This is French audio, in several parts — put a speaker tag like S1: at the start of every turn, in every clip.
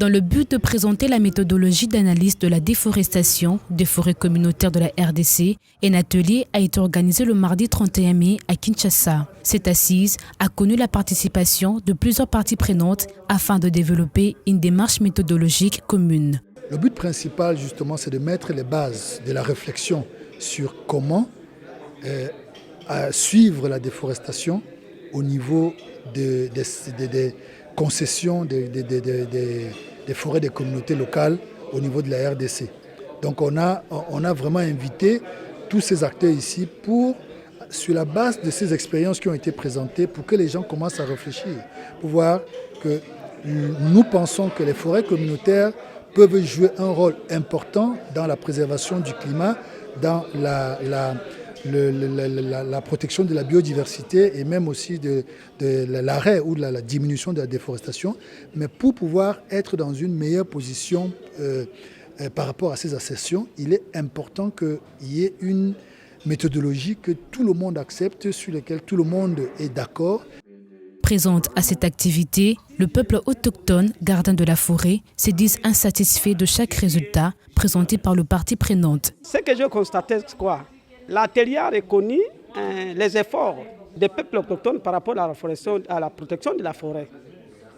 S1: Dans le but de présenter la méthodologie d'analyse de la déforestation des forêts communautaires de la RDC, un atelier a été organisé le mardi 31 mai à Kinshasa. Cette assise a connu la participation de plusieurs parties prenantes afin de développer une démarche méthodologique commune.
S2: Le but principal, justement, c'est de mettre les bases de la réflexion sur comment suivre la déforestation au niveau des concessions des forêts des communautés locales au niveau de la RDC. Donc on a vraiment invité tous ces acteurs ici pour, sur la base de ces expériences qui ont été présentées, pour que les gens commencent à réfléchir, pour voir que nous pensons que les forêts communautaires peuvent jouer un rôle important dans la préservation du climat, dans la protection de la biodiversité et même aussi de l'arrêt ou de la diminution de la déforestation, mais pour pouvoir être dans une meilleure position par rapport à ces assertions, il est important qu'il y ait une méthodologie que tout le monde accepte, sur laquelle tout le monde est d'accord.
S1: Présente à cette activité, le peuple autochtone, gardien de la forêt, se disent insatisfaits de chaque résultat présenté par le parti prenante.
S3: Ce que je constatais, c'est quoi? L'atelier a reconnu les efforts des peuples autochtones par rapport à la protection de la forêt.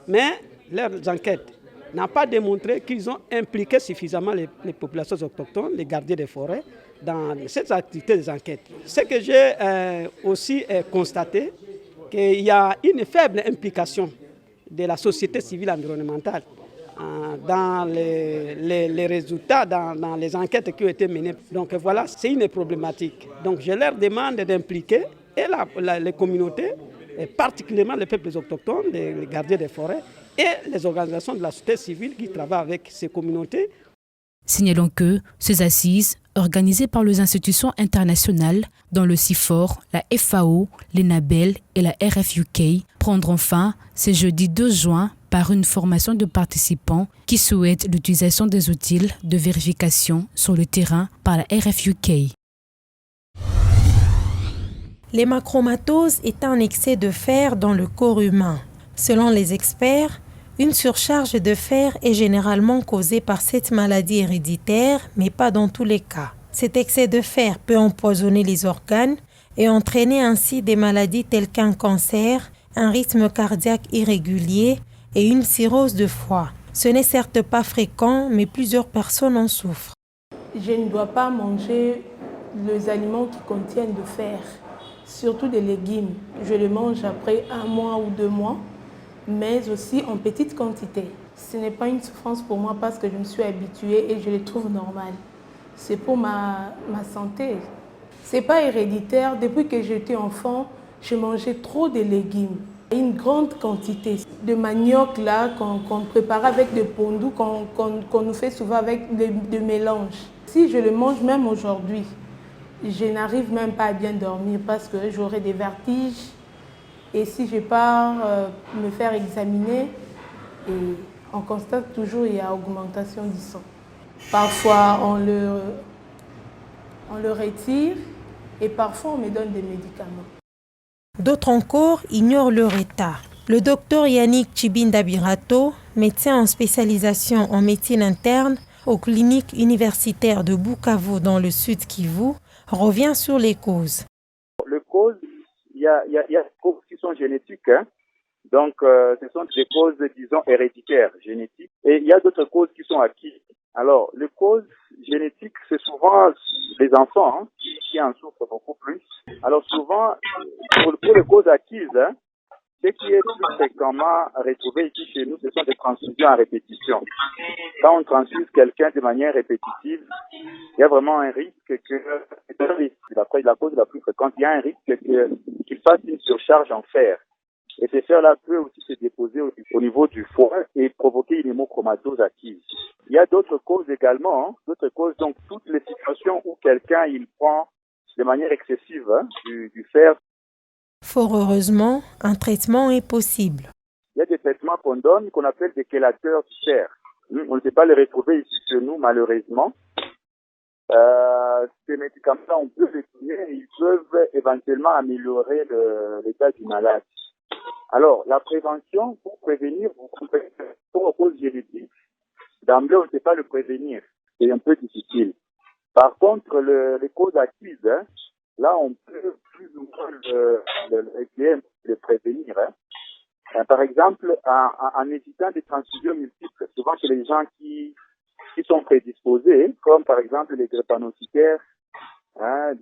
S3: Mais leurs enquêtes n'ont pas démontré qu'ils ont impliqué suffisamment les populations autochtones, les gardiens des forêts, dans cette activité des enquêtes. Ce que j'ai aussi constaté, qu'il y a une faible implication de la société civile environnementale dans les résultats, dans les enquêtes qui ont été menées. Donc voilà, c'est une problématique. Donc je leur demande d'impliquer les communautés, et particulièrement les peuples autochtones, les gardiens des forêts et les organisations de la société civile qui travaillent avec ces communautés.
S1: Signalons que ces assises, organisées par les institutions internationales, dont le CIFOR, la FAO, l'ENABEL et la RFUK, prendront fin ce jeudi 2 juin par une formation de participants qui souhaitent l'utilisation des outils de vérification sur le terrain par la RFUK.
S4: L'hémachromatose est un excès de fer dans le corps humain. Selon les experts, une surcharge de fer est généralement causée par cette maladie héréditaire, mais pas dans tous les cas. Cet excès de fer peut empoisonner les organes et entraîner ainsi des maladies telles qu'un cancer, un rythme cardiaque irrégulier et une cirrhose de foie. Ce n'est certes pas fréquent, mais plusieurs personnes en souffrent.
S5: Je ne dois pas manger les aliments qui contiennent du fer, surtout des légumes. Je les mange après 1 mois ou 2 mois. Mais aussi en petite quantité. Ce n'est pas une souffrance pour moi parce que je me suis habituée et je les trouve normales. C'est pour ma santé. Ce n'est pas héréditaire. Depuis que j'étais enfant, je mangeais trop de légumes. Une grande quantité de manioc là qu'on prépare avec des pondous, qu'on nous fait souvent avec des mélanges. Si je le mange même aujourd'hui, je n'arrive même pas à bien dormir parce que j'aurai des vertiges. Et si je pars me faire examiner, on constate toujours qu'il y a augmentation du sang. Parfois, on le retire et parfois, on me donne des médicaments.
S4: D'autres encore ignorent leur état. Le docteur Yannick Chibinda-Birato, médecin en spécialisation en médecine interne aux cliniques universitaires de Bukavu dans le sud Kivu, revient sur les causes.
S6: Les causes, il y a des causes qui sont génétiques, hein. Donc ce sont des causes, disons, héréditaires, génétiques. Et il y a d'autres causes qui sont acquises. Alors, les causes génétiques, c'est souvent les enfants qui en souffrent beaucoup plus. Alors souvent, pour les causes acquises, ce qui est plus fréquemment retrouvé ici chez nous, ce sont des transfusions à répétition. Quand on transfuse quelqu'un de manière répétitive, il y a vraiment un risque que, c'est la cause la plus fréquente, il y a un risque qu'il fasse une surcharge en fer. Et ce fer-là peut aussi se déposer au niveau du foie et provoquer une hémochromatose acquise. Il y a d'autres causes également, d'autres causes, donc toutes les situations où quelqu'un il prend de manière excessive du fer.
S4: Fort heureusement, un traitement est possible.
S6: Il y a des traitements qu'on donne qu'on appelle des chélateurs du fer. On ne peut pas les retrouver ici chez nous malheureusement. Ces médicaments, on peut les donner, ils peuvent éventuellement améliorer l'état du malade. Alors, la prévention, pour prévenir, pour causes génétiques, d'emblée, on ne sait pas le prévenir. C'est un peu difficile. Par contre, les causes acquises, là, on peut plus ou moins le prévenir. Par exemple, en évitant des transfusions multiples, souvent chez les gens qui sont prédisposés, comme par exemple les drépanocytaires,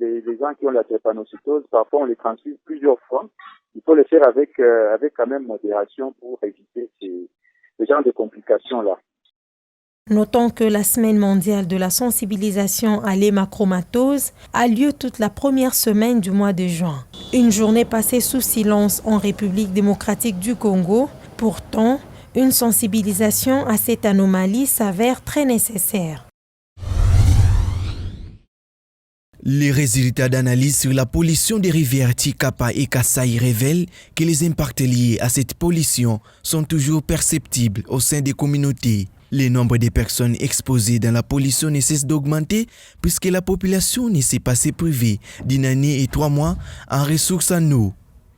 S6: des gens qui ont la drépanocytose, parfois on les transfuse plusieurs fois. Il faut le faire avec quand même modération pour éviter ce genre de complications-là.
S4: Notons que la semaine mondiale de la sensibilisation à l'hémachromatose a lieu toute la première semaine du mois de juin. Une journée passée sous silence en République démocratique du Congo. Pourtant, une sensibilisation à cette anomalie s'avère très nécessaire.
S7: Les résultats d'analyse sur la pollution des rivières Tshikapa et Kasai révèlent que les impacts liés à cette pollution sont toujours perceptibles au sein des communautés. Le nombre de personnes exposées dans la pollution ne cesse d'augmenter puisque la population ne s'est pas privée d'une année et 3 mois en ressources en eau.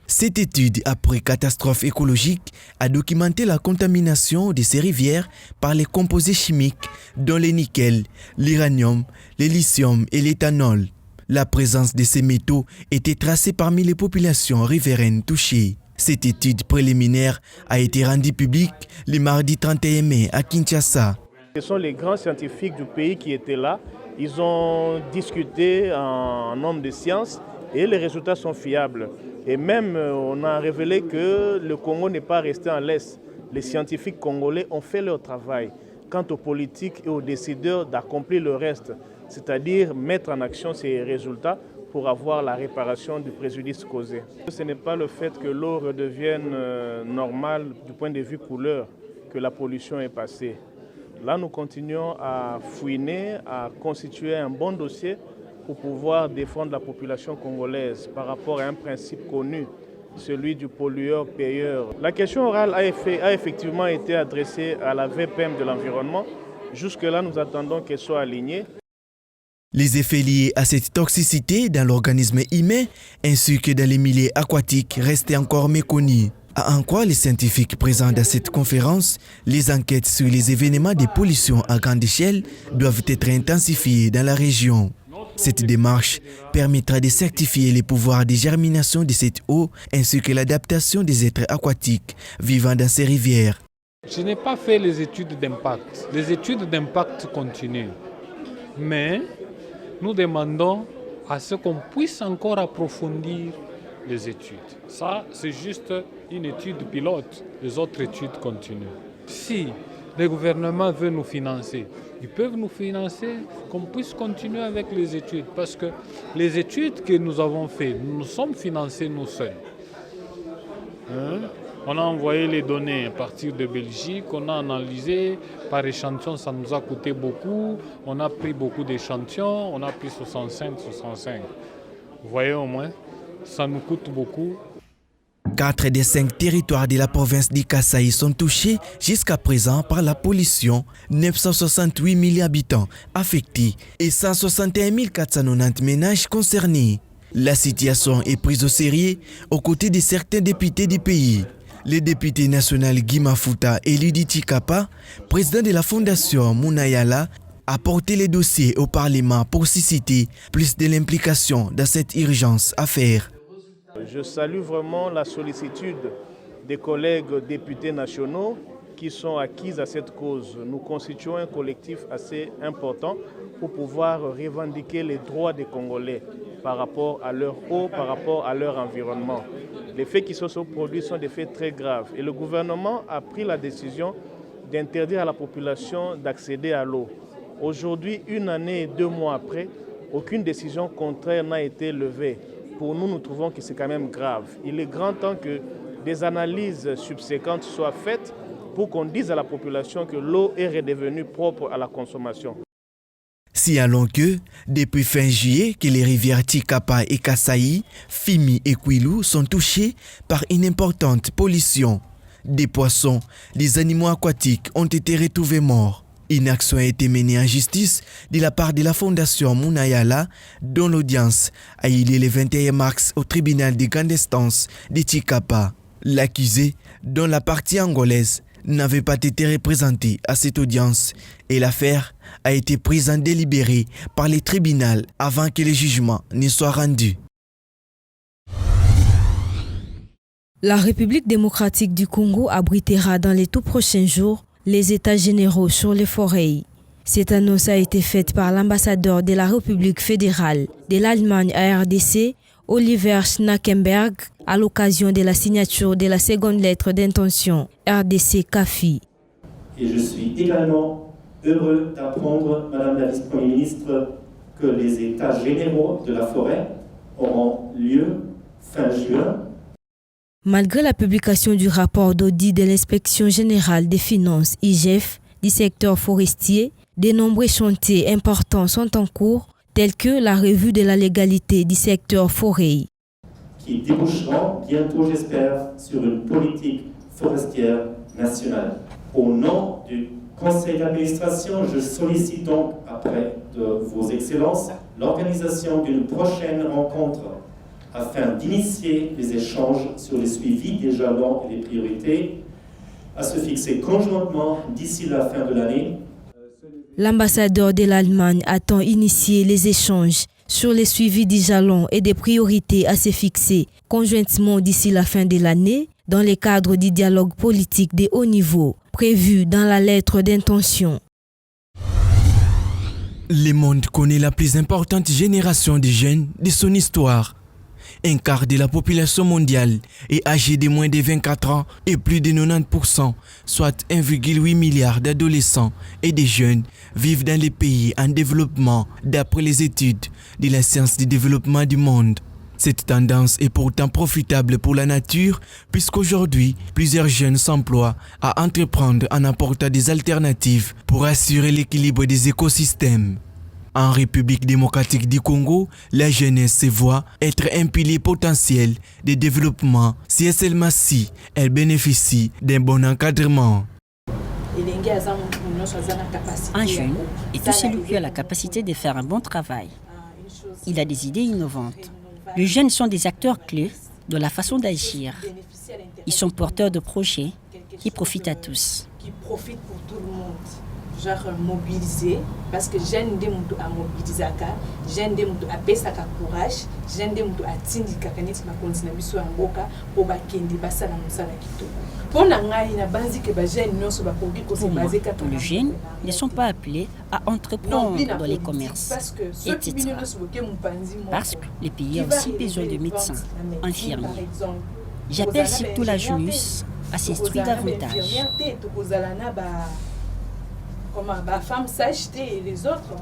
S7: Cette étude, après catastrophe écologique, a documenté la contamination de ces rivières par les composés chimiques dont le nickel, l'uranium, le lithium et l'éthanol. La présence de ces métaux était tracée parmi les populations riveraines touchées. Cette étude préliminaire a été rendue publique le mardi 31 mai à Kinshasa.
S8: Ce sont les grands scientifiques du pays qui étaient là. Ils ont discuté en homme de science et les résultats sont fiables. Et même, on a révélé que le Congo n'est pas resté en laisse. Les scientifiques congolais ont fait leur travail. Quant aux politiques et aux décideurs d'accomplir le reste, c'est-à-dire mettre en action ces résultats pour avoir la réparation du préjudice causé. Ce n'est pas le fait que l'eau redevienne normale du point de vue couleur que la pollution est passée. Là, nous continuons à fouiner, à constituer un bon dossier pour pouvoir défendre la population congolaise par rapport à un principe connu, celui du pollueur-payeur. La question orale a effectivement été adressée à la VPM de l'environnement. Jusque-là, nous attendons qu'elle soit alignée.
S7: Les effets liés à cette toxicité dans l'organisme humain ainsi que dans les milieux aquatiques restent encore méconnus. À en croire les scientifiques présents dans cette conférence, les enquêtes sur les événements de pollution à grande échelle doivent être intensifiées dans la région. Cette démarche permettra de certifier les pouvoirs de germination de cette eau ainsi que l'adaptation des êtres aquatiques vivant dans ces rivières.
S9: Je n'ai pas fait les études d'impact. Les études d'impact continuent. Mais nous demandons à ce qu'on puisse encore approfondir les études. Ça, c'est juste une étude pilote. Les autres études continuent. Si le gouvernement veut nous financer, ils peuvent nous financer, qu'on puisse continuer avec les études. Parce que les études que nous avons faites, nous sommes financés nous seuls. On a envoyé les données à partir de Belgique, on a analysé par échantillon, ça nous a coûté beaucoup. On a pris beaucoup d'échantillons, on a pris 65. Vous voyez au moins, ça nous coûte beaucoup.
S7: 4 des 5 territoires de la province du Kasai sont touchés jusqu'à présent par la pollution. 968 000 habitants affectés et 161 490 ménages concernés. La situation est prise au sérieux aux côtés de certains députés du pays. Le député national Guy Mafuta, élu du Tshikapa, président de la fondation Munayala, a porté les dossiers au Parlement pour susciter plus de l'implication dans cette urgence à faire.
S8: Je salue vraiment la sollicitude des collègues députés nationaux qui sont acquises à cette cause. Nous constituons un collectif assez important pour pouvoir revendiquer les droits des Congolais par rapport à leur eau, par rapport à leur environnement. Les faits qui se sont produits sont des faits très graves et le gouvernement a pris la décision d'interdire à la population d'accéder à l'eau. Aujourd'hui, 1 année et 2 mois après, aucune décision contraire n'a été levée. Pour nous, nous trouvons que c'est quand même grave. Il est grand temps que des analyses subséquentes soient faites pour qu'on dise à la population que l'eau est redevenue propre à la consommation.
S7: Signalons que, depuis fin juillet, que les rivières Tshikapa et Kasai, Fimi et Kwilu sont touchées par une importante pollution. Des poissons, des animaux aquatiques ont été retrouvés morts. Une action a été menée en justice de la part de la fondation Munayala, dont l'audience a eu lieu le 21 mars au tribunal de grande instance de Tshikapa. L'accusé, dont la partie angolaise, n'avaient pas été représentés à cette audience et l'affaire a été prise en délibéré par les tribunaux avant que le jugement ne soit rendu.
S10: La République démocratique du Congo abritera dans les tout prochains jours les États généraux sur les forêts. Cette annonce a été faite par l'ambassadeur de la République fédérale de l'Allemagne à RDC, Oliver Schnackenberg, à l'occasion de la signature de la seconde lettre d'intention RDC-CAFI.
S11: Et je suis également heureux d'apprendre, Madame la vice-première ministre, que les États généraux de la forêt auront lieu fin juin.
S10: Malgré la publication du rapport d'audit de l'Inspection générale des finances (IGF) du secteur forestier, de nombreux chantiers importants sont en cours, tels que la revue de la légalité du secteur forêt.
S11: Qui déboucheront bientôt, j'espère, sur une politique forestière nationale. Au nom du Conseil d'administration, je sollicite donc, après de vos excellences, l'organisation d'une prochaine rencontre afin d'initier les échanges sur le suivi des jalons et des priorités à se fixer conjointement d'ici la fin de l'année.
S10: L'ambassadeur de l'Allemagne attend initier les échanges sur le suivi des jalons et des priorités à se fixer conjointement d'ici la fin de l'année dans le cadre du dialogue politique de haut niveau prévu dans la lettre d'intention.
S7: Le monde connaît la plus importante génération de jeunes de son histoire. Un quart de la population mondiale est âgée de moins de 24 ans et plus de 90%, soit 1,8 milliard d'adolescents et de jeunes vivent dans les pays en développement d'après les études de la science du développement du monde. Cette tendance est pourtant profitable pour la nature puisqu'aujourd'hui, plusieurs jeunes s'emploient à entreprendre en apportant des alternatives pour assurer l'équilibre des écosystèmes. En République démocratique du Congo, la jeunesse se voit être un pilier potentiel de développement si et seulement si elle bénéficie d'un bon encadrement.
S12: Un jeune est tout celui qui a la capacité de faire un bon travail. Il a des idées innovantes. Les jeunes sont des acteurs clés de la façon d'agir. Ils sont porteurs de projets qui profitent à tous.
S5: Qui profitent pour tout le monde. Genre mobiliser, parce que jeune de mutu a mobiliser ka, jeune de mutu a pesa ka courage, jeune de mutu a tindi ka kaneti ma kontina biso mboka po ba kendi basala musala kitoko. Pona ngai na banzi ke ba jeune nyonso ba koki ko se baser ka
S12: les jeunes ne sont pas appelés à entreprendre dans les commerces, etc. Parce que les pays ont aussi besoin de médecins, infirmiers. J'appelle surtout la jeunesse à s'instruire davantage.
S5: Comment ma femme s'acheter et les autres.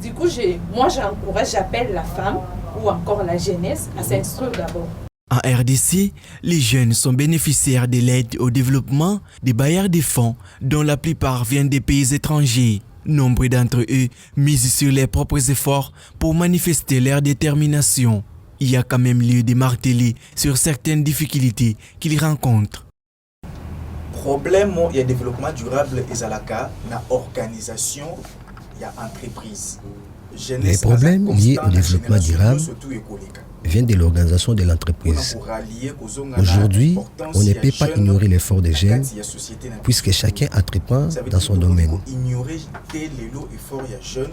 S5: Du coup, moi j'encourage, j'appelle la femme ou encore la jeunesse à s'instruire d'abord.
S7: En RDC, les jeunes sont bénéficiaires de l'aide au développement des bailleurs de fonds dont la plupart viennent des pays étrangers. Nombre d'entre eux misent sur leurs propres efforts pour manifester leur détermination. Il y a quand même lieu de marteler sur certaines difficultés qu'ils rencontrent.
S13: Problème il y a développement durable et zalaka na organisation il y a entreprise.
S14: Les problèmes liés au développement durable viennent de l'organisation de l'entreprise. Aujourd'hui, on ne peut pas ignorer l'effort des jeunes puisque chacun entreprend dans son domaine.
S13: Ignorer l'effort des jeunes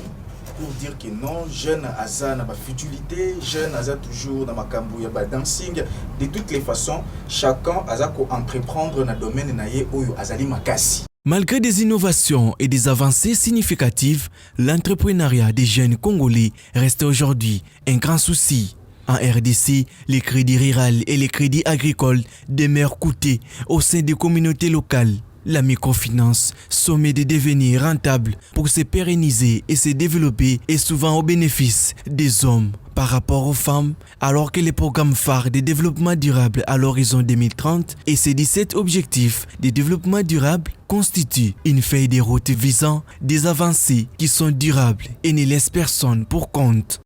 S13: pour dire que non, jeune aza na ba futilité, jeune aza toujours dans makambo ya ba dancing. De toutes les façons, chacun aza ko entreprendre na domaine na ye oyo azali makasi.
S7: Malgré des innovations et des avancées significatives, l'entrepreneuriat des jeunes Congolais reste aujourd'hui un grand souci. En RDC, les crédits ruraux et les crédits agricoles demeurent coûteux au sein des communautés locales. La microfinance, sommet de devenir rentable pour se pérenniser et se développer, est souvent au bénéfice des hommes par rapport aux femmes, alors que les programmes phares de développement durable à l'horizon 2030 et ses 17 objectifs de développement durable constituent une feuille de route visant des avancées qui sont durables et ne laissent personne pour compte.